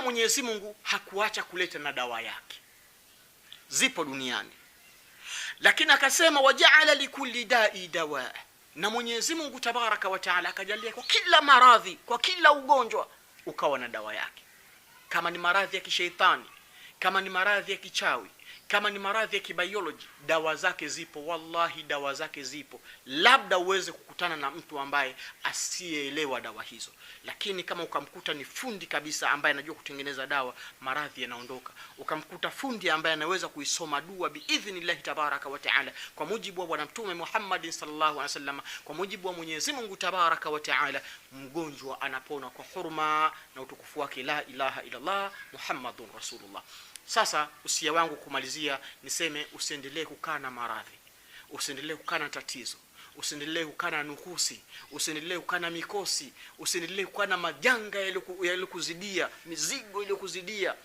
Mwenyezi Mungu hakuacha kuleta na dawa yake, zipo duniani, lakini akasema waja'ala likulli da'i dawa, na Mwenyezi Mungu tabaraka wa taala akajalia kwa kila maradhi, kwa kila ugonjwa ukawa na dawa yake. Kama ni maradhi ya kishaitani, kama ni maradhi ya kichawi, kama ni maradhi ya kibiology, dawa zake zipo. Wallahi dawa zake zipo. Labda uweze kukutana na mtu ambaye asiyeelewa dawa hizo, lakini kama ukamkuta ni fundi kabisa ambaye anajua kutengeneza dawa, maradhi yanaondoka. Ukamkuta fundi ambaye anaweza kuisoma dua biidhnillah tabaraka wa taala, kwa mujibu wa Bwana Mtume Muhammad sallallahu alaihi wasallam, kwa mujibu wa Mwenyezi Mungu tabaraka wa taala, mgonjwa anapona kwa hurma na utukufu wake la ilaha illa Allah Muhammadun Rasulullah. Sasa usia wangu kumalizia niseme, usiendelee kukaa na maradhi, usiendelee kukaa na tatizo, usiendelee kukaa na nukusi, usiendelee kukaa na mikosi, usiendelee kukaa na majanga yaliyokuzidia, mizigo iliyokuzidia,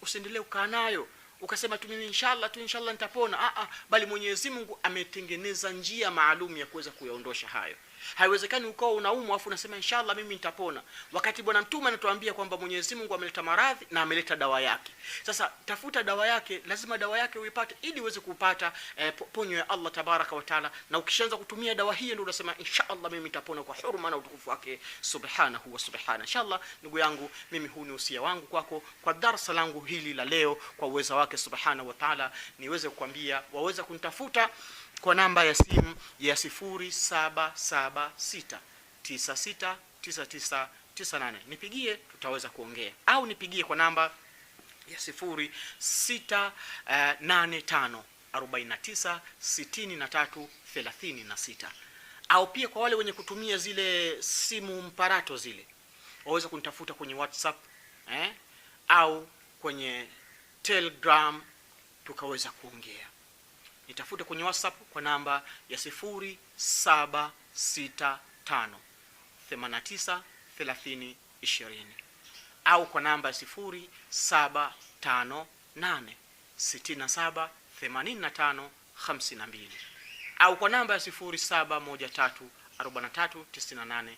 usiendelee kukaa nayo ukasema tu mimi inshallah nitapona. Bali Mwenyezi Mungu ametengeneza njia maalum ya kuweza kuyaondosha hayo. Haiwezekani ukao unaumwa afu unasema inshallah mimi nitapona, wakati Bwana Mtume anatuambia kwamba Mwenyezi Mungu ameleta maradhi na ameleta dawa yake. Sasa tafuta dawa yake, lazima dawa yake uipate ili uweze kupata ponyo ya Allah tabaraka wa taala, na ukishaanza kutumia dawa hii ndio unasema inshallah mimi nitapona kwa hurma na utukufu wake subhanahu wa subhana. Inshallah ndugu yangu, mimi huu ni usia wangu kwako kwa darasa langu hili la leo, kwa uwezo wake subhanahu wa taala niweze kukwambia waweza kunitafuta kwa namba ya simu ya 0776969998. Nipigie, tutaweza kuongea, au nipigie kwa namba ya 0685496336, au pia kwa wale wenye kutumia zile simu mparato zile waweza kunitafuta kwenye WhatsApp au kwenye Telegram tukaweza kuongea. Nitafute kwenye WhatsApp kwa namba ya 0765893020 au kwa namba ya 0758678552 au kwa namba ya 0713439891.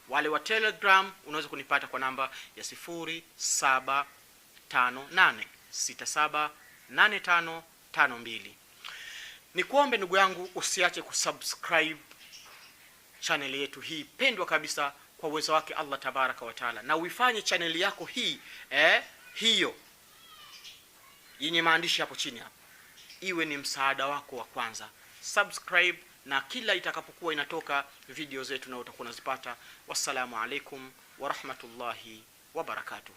Wale wa Telegram unaweza kunipata kwa namba ya 0758678552. Nikuombe ndugu yangu usiache kusubscribe channel yetu hii pendwa kabisa kwa uwezo wake Allah tabaraka wa taala, na uifanye channel yako hii hiyo yenye maandishi hapo chini hapo iwe ni msaada wako wa kwanza. Subscribe, na kila itakapokuwa inatoka video zetu na utakuwa unazipata. Wassalamu alaikum wa rahmatullahi wa barakatuh.